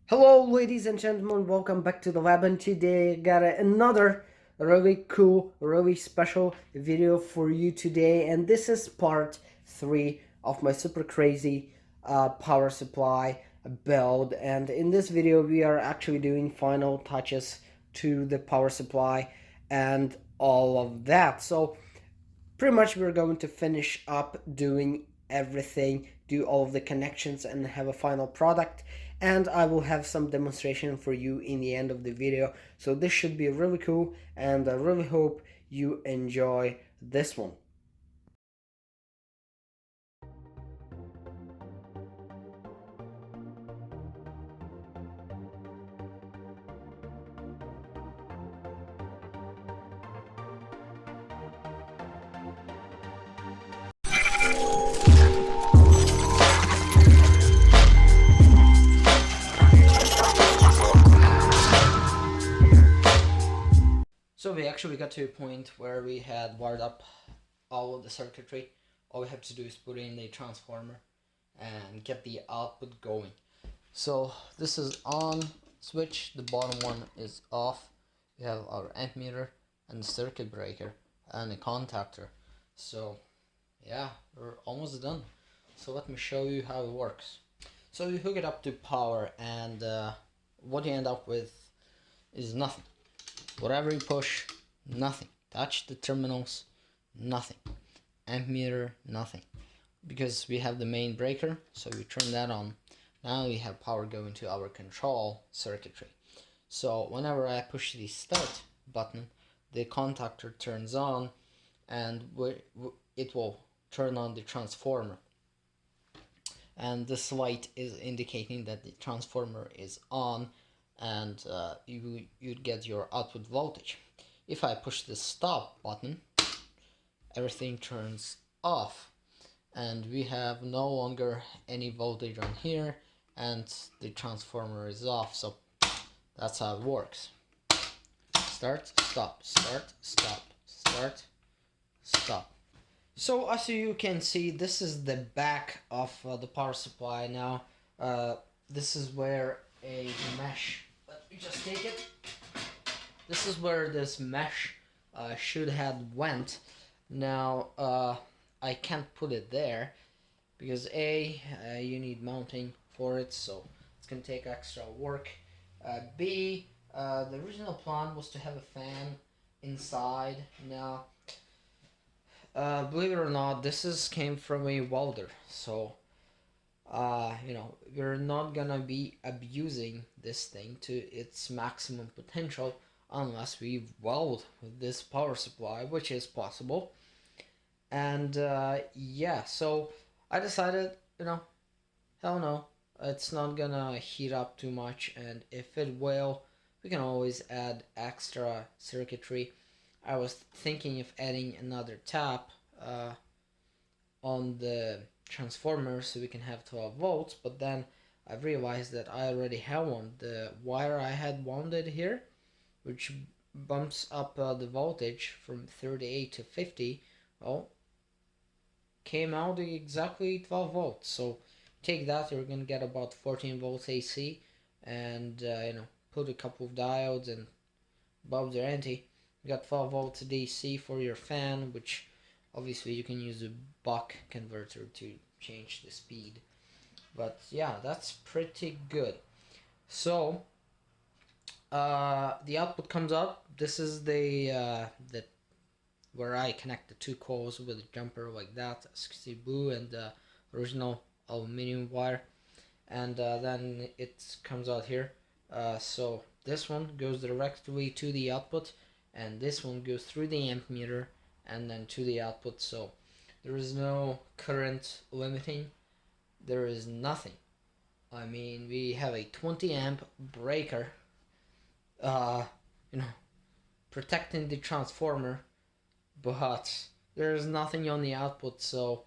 Hello, ladies and gentlemen, welcome back to the lab. And today I got another really cool, really special video for you today. And this is part 3 of my super crazy power supply build. And in this video, we are actually doing final touches to the power supply and all of that. So pretty much we're going to finish up doing everything, do all of the connections and have a final product, and I will have some demonstration for you in the end of the video. So this should be really cool, and I really hope you enjoy this one. So we actually got to a point where we had wired up all of the circuitry. All we have to do is put in the transformer and get the output going. So this is on switch, the bottom one is off. We have our amp meter and the circuit breaker and the contactor. So yeah, we're almost done. So let me show you how it works. So you hook it up to power, and what you end up with is nothing. Whatever you push, nothing. Touch the terminals, nothing. Amp meter, nothing. Because we have the main breaker, so we turn that on. Now we have power going to our control circuitry. So whenever I push the start button, the contactor turns on, and it will turn on the transformer. And this light is indicating that the transformer is on, and you'd get your output voltage. If I push the stop button, everything turns off, and we have no longer any voltage on here, and the transformer is off. So that's how it works. Start, stop, start, stop, start, stop. So as you can see, this is the back of the power supply. Now this is where a mesh, let me just take it, this is where this mesh should have went. Now I can't put it there because you need mounting for it, so it's gonna take extra work. B, the original plan was to have a fan inside. Now believe it or not, came from a welder, so we're not gonna be abusing this thing to its maximum potential unless we weld with this power supply, which is possible. And yeah, so I decided, hell no, it's not gonna heat up too much, and if it will, we can always add extra circuitry. I was thinking of adding another tap on the transformer so we can have 12 volts, but then I realized that I already have one. The wire I had wounded here, which bumps up the voltage from 38 to 50, well, came out exactly 12 volts. So take that, you're gonna get about 14 volts AC, and put a couple of diodes and bulbs are empty. You got 12 volts DC for your fan, which obviously you can use a buck converter to change the speed. But yeah, that's pretty good. So the output comes up. This is the where I connect the two coils with a jumper like that, 60 blue and original aluminum wire, and then it comes out here. So this one goes directly to the output, and this one goes through the amp meter and then to the output. So there is no current limiting, there is nothing. I mean, we have a 20 amp breaker uh you know protecting the transformer, but there's nothing on the output. So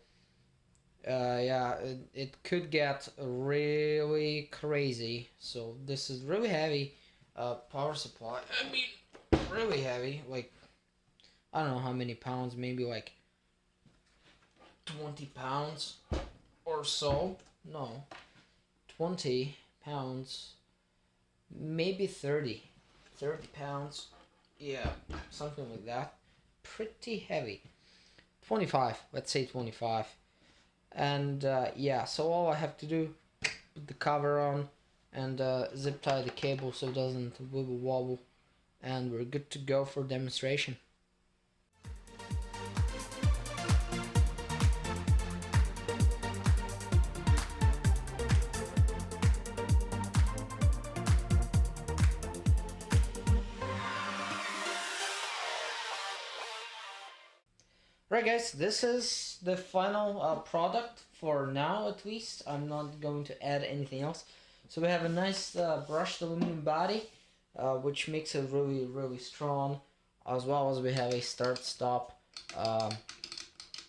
yeah, it could get really crazy. So this is really heavy power supply. I mean, really heavy, like I don't know how many pounds, maybe like 20 pounds or so. No, 20 pounds. maybe 30 pounds, yeah, something like that. Pretty heavy. 25, let's say 25. And yeah, so all I have to do, put the cover on and zip tie the cable so it doesn't wibble wobble, and we're good to go for demonstration. Right guys, this is the final product for now, at least. I'm not going to add anything else. So we have a nice brushed aluminum body, which makes it really strong, as well as we have a start stop on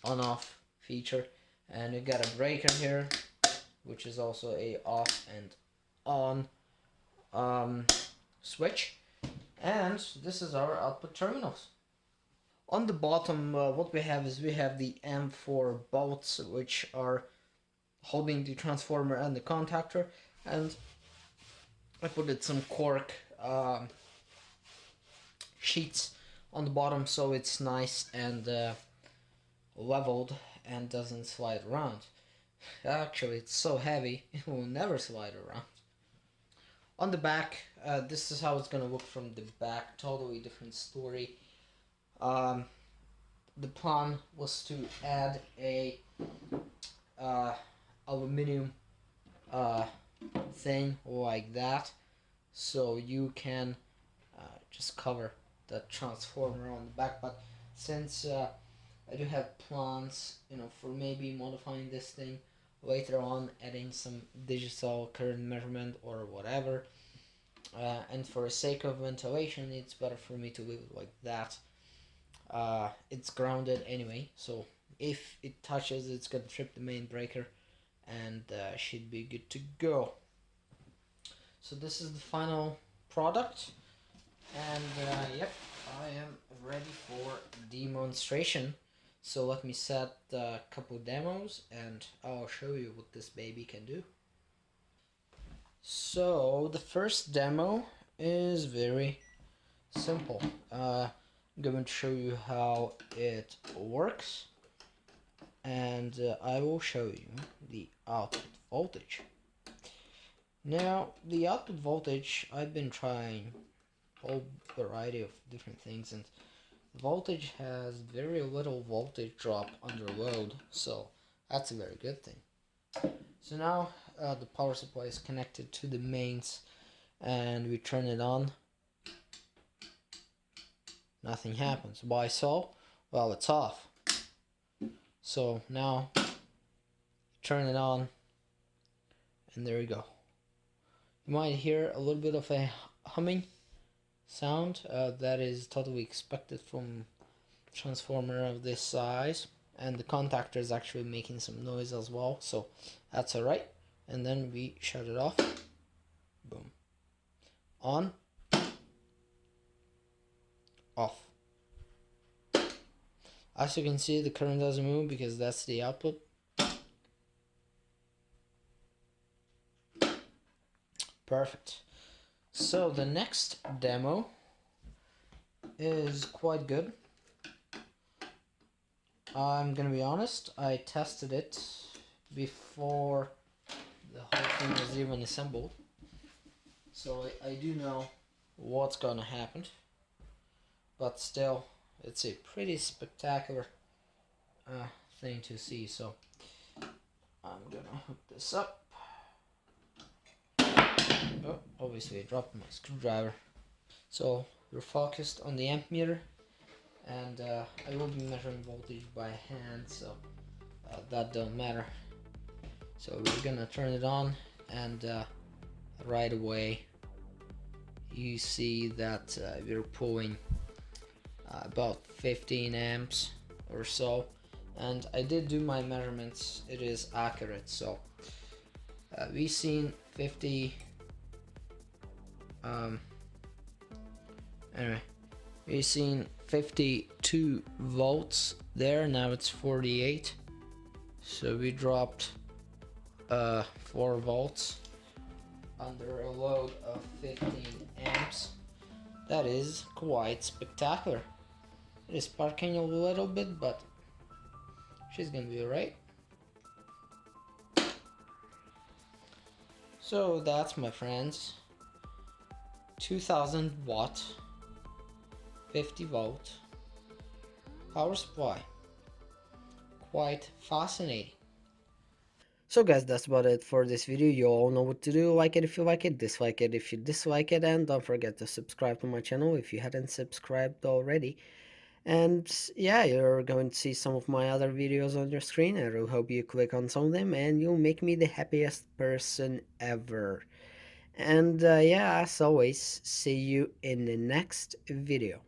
off feature, and we got a breaker here, which is also a off and on switch, and this is our output terminals. On the bottom, what we have is we have the M4 bolts, which are holding the transformer and the contactor, and I put some cork sheets on the bottom so it's nice and leveled and doesn't slide around. Actually, it's so heavy it will never slide around. On the back, this is how it's gonna look from the back. Totally different story. The plan was to add a aluminum thing like that, so you can just cover the transformer on the back. But since I do have plans, for maybe modifying this thing later on, adding some digital current measurement or whatever, and for the sake of ventilation, it's better for me to leave it like that. It's grounded anyway, so if it touches, it's gonna trip the main breaker, and should be good to go. So this is the final product, and yep, I am ready for demonstration. So let me set a couple demos and I'll show you what this baby can do. So the first demo is very simple. I'm going to show you how it works, and I will show you the output voltage. Now, the output voltage, I've been trying a whole variety of different things, and the voltage has very little voltage drop under load, so that's a very good thing. So now the power supply is connected to the mains, and we turn it on. Nothing happens. Why so? Well, it's off. So now turn it on, and there we go. You might hear a little bit of a humming sound. That is totally expected from a transformer of this size, and the contactor is actually making some noise as well, so that's alright. And then we shut it off. Boom. On. Off. As you can see, the current doesn't move because that's the output. Perfect. So the next demo is quite good. I'm gonna be honest, I tested it before the whole thing was even assembled, so I do know what's gonna happen, but still it's a pretty spectacular thing to see. So I'm gonna hook this up. Oh, obviously I dropped my screwdriver. So we're focused on the amp meter, and I will be measuring voltage by hand, so that don't matter. So we're gonna turn it on, and right away you see that we're pulling about 15 amps or so, and I did do my measurements. It is accurate. So we've seen 50 anyway, we've seen 52 volts there. Now it's 48, so we dropped 4 volts. under a load of 15 amps. That is quite spectacular. It is sparking a little bit, but she's gonna be alright. So that's, my friends, 2000 watt 50-volt power supply. Quite fascinating. So guys, that's about it for this video. You all know what to do. Like it if you like it, dislike it if you dislike it, and don't forget to subscribe to my channel if you hadn't subscribed already. And yeah, you're going to see some of my other videos on your screen. I really hope you click on some of them and you'll make me the happiest person ever. And yeah, as always, see you in the next video.